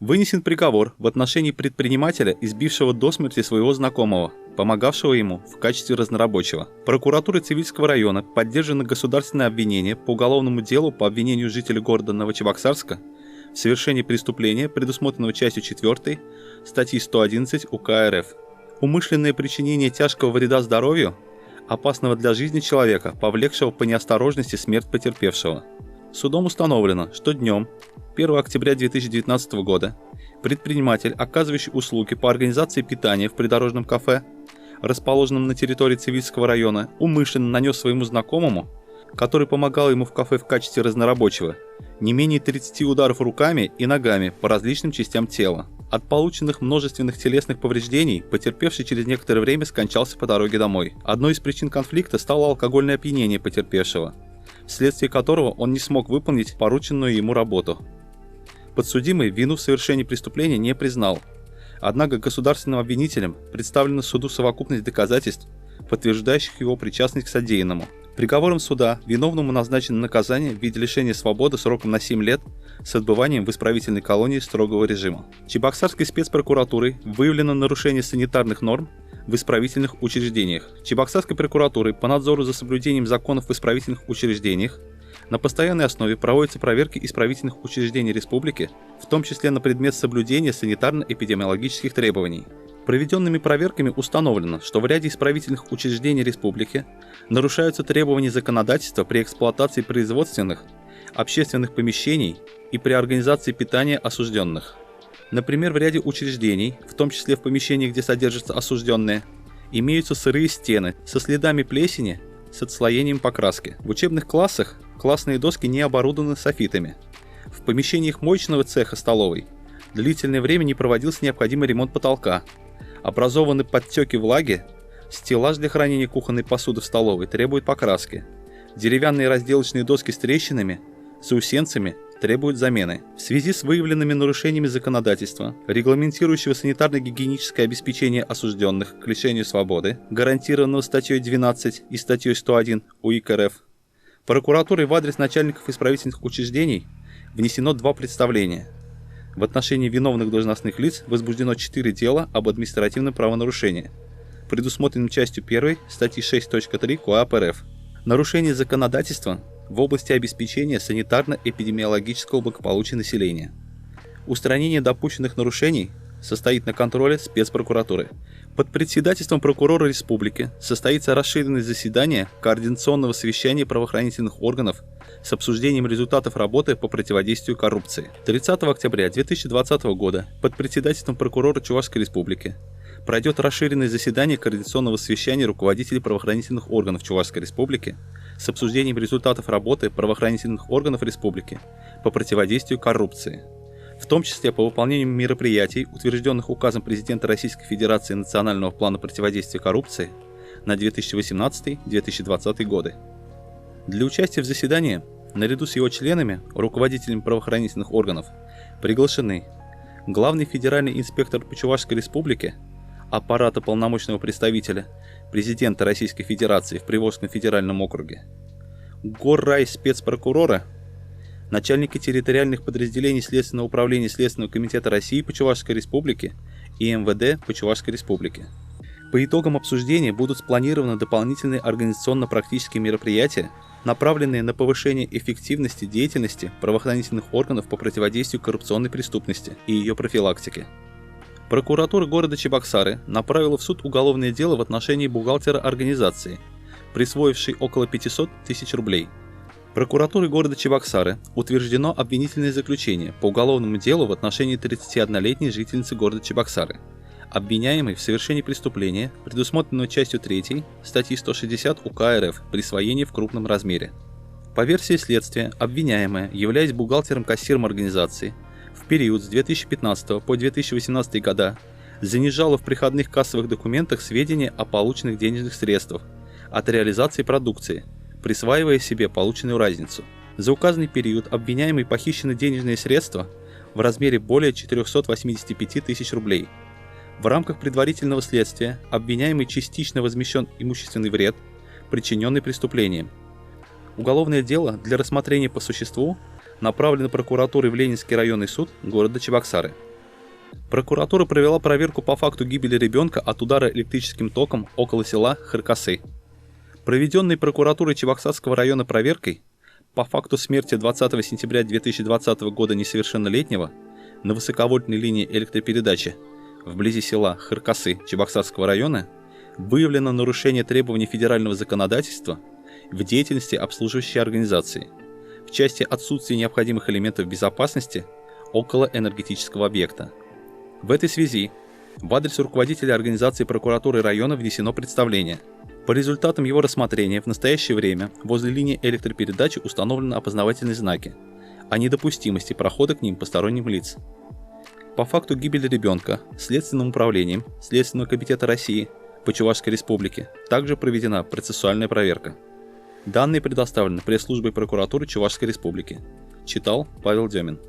Вынесен приговор в отношении предпринимателя, избившего до смерти своего знакомого, помогавшего ему в качестве разнорабочего. Прокуратурой Цивильского района поддержано государственное обвинение по уголовному делу по обвинению жителя города Новочебоксарска в совершении преступления, предусмотренного частью 4 статьи 111 УК РФ. Умышленное причинение тяжкого вреда здоровью, опасного для жизни человека, повлекшего по неосторожности смерть потерпевшего. Судом установлено, что днем 1 октября 2019 года предприниматель, оказывающий услуги по организации питания в придорожном кафе, расположенном на территории Цивильского района, умышленно нанес своему знакомому, который помогал ему в кафе в качестве разнорабочего, не менее 30 ударов руками и ногами по различным частям тела. От полученных множественных телесных повреждений потерпевший через некоторое время скончался по дороге домой. Одной из причин конфликта стало алкогольное опьянение потерпевшего, вследствие которого он не смог выполнить порученную ему работу. Подсудимый вину в совершении преступления не признал, однако государственным обвинителем представлена суду совокупность доказательств, подтверждающих его причастность к содеянному. Приговором суда виновному назначено наказание в виде лишения свободы сроком на 7 лет с отбыванием в исправительной колонии строгого режима. Чебоксарской спецпрокуратурой выявлено нарушение санитарных норм в исправительных учреждениях. Чебоксарской прокуратурой по надзору за соблюдением законов в исправительных учреждениях на постоянной основе проводятся проверки исправительных учреждений республики, в том числе на предмет соблюдения санитарно-эпидемиологических требований. Проведенными проверками установлено, что в ряде исправительных учреждений республики нарушаются требования законодательства при эксплуатации производственных, общественных помещений и при организации питания осужденных. Например, в ряде учреждений, в том числе в помещениях, где содержатся осужденные, имеются сырые стены со следами плесени с отслоением покраски. В учебных классах классные доски не оборудованы софитами. В помещениях моечного цеха столовой длительное время не проводился необходимый ремонт потолка. Образованы подтеки влаги, стеллаж для хранения кухонной посуды в столовой требует покраски. Деревянные разделочные доски с трещинами, заусенцами требуют замены. В связи с выявленными нарушениями законодательства, регламентирующего санитарно-гигиеническое обеспечение осужденных к лишению свободы, гарантированного статьей 12 и статьей 101 УИК РФ, прокуратурой в адрес начальников исправительных учреждений внесено 2 представления. В отношении виновных должностных лиц возбуждено 4 дела об административном правонарушении, предусмотренном частью 1 статьи 6.3 КоАП РФ. Нарушение законодательства в области обеспечения санитарно-эпидемиологического благополучия населения. Устранение допущенных нарушений состоит на контроле спецпрокуратуры. Под председательством прокурора республики состоится расширенное заседание координационного совещания правоохранительных органов с обсуждением результатов работы по противодействию коррупции. 30 октября 2020 года под председательством прокурора Чувашской республики пройдет расширенное заседание координационного совещания руководителей правоохранительных органов Чувашской республики с обсуждением результатов работы правоохранительных органов республики по противодействию коррупции, в том числе по выполнению мероприятий, утвержденных указом президента Российской Федерации Национального плана противодействия коррупции на 2018-2020 годы. Для участия в заседании, наряду с его членами, руководителями правоохранительных органов, приглашены главный федеральный инспектор по Чувашской республике, аппарата полномочного представителя президента Российской Федерации в Приволжском федеральном округе, горрай спецпрокурора, начальники территориальных подразделений Следственного управления Следственного комитета России по Чувашской республике и МВД по Чувашской республике. По итогам обсуждения будут спланированы дополнительные организационно-практические мероприятия, направленные на повышение эффективности деятельности правоохранительных органов по противодействию коррупционной преступности и ее профилактике. Прокуратура города Чебоксары направила в суд уголовное дело в отношении бухгалтера организации, присвоившей около 500 тысяч рублей. Прокуратурой города Чебоксары утверждено обвинительное заключение по уголовному делу в отношении 31-летней жительницы города Чебоксары, обвиняемой в совершении преступления, предусмотренного частью 3 статьи 160 УК РФ «Присвоение в крупном размере». По версии следствия, обвиняемая, являясь бухгалтером-кассиром организации, в период с 2015 по 2018 года занижала в приходных кассовых документах сведения о полученных денежных средствах от реализации продукции, присваивая себе полученную разницу. За указанный период обвиняемой похищены денежные средства в размере более 485 тысяч рублей. В рамках предварительного следствия обвиняемый частично возмещен имущественный вред, причиненный преступлением. Уголовное дело для рассмотрения по существу направлено прокуратурой в Ленинский районный суд города Чебоксары. Прокуратура провела проверку по факту гибели ребенка от удара электрическим током около села Харкасы. Проведенной прокуратурой Чебоксарского района проверкой по факту смерти 20 сентября 2020 года несовершеннолетнего на высоковольтной линии электропередачи вблизи села Харкасы Чебоксарского района выявлено нарушение требований федерального законодательства в деятельности обслуживающей организации в части отсутствия необходимых элементов безопасности около энергетического объекта. В этой связи в адрес руководителя организации прокуратуры района внесено представление. По результатам его рассмотрения в настоящее время возле линии электропередачи установлены опознавательные знаки о недопустимости прохода к ним посторонним лиц. По факту гибели ребенка Следственным управлением Следственного комитета России по Чувашской Республике также проведена процессуальная проверка. Данные предоставлены пресс-службой прокуратуры Чувашской Республики. Читал Павел Демин.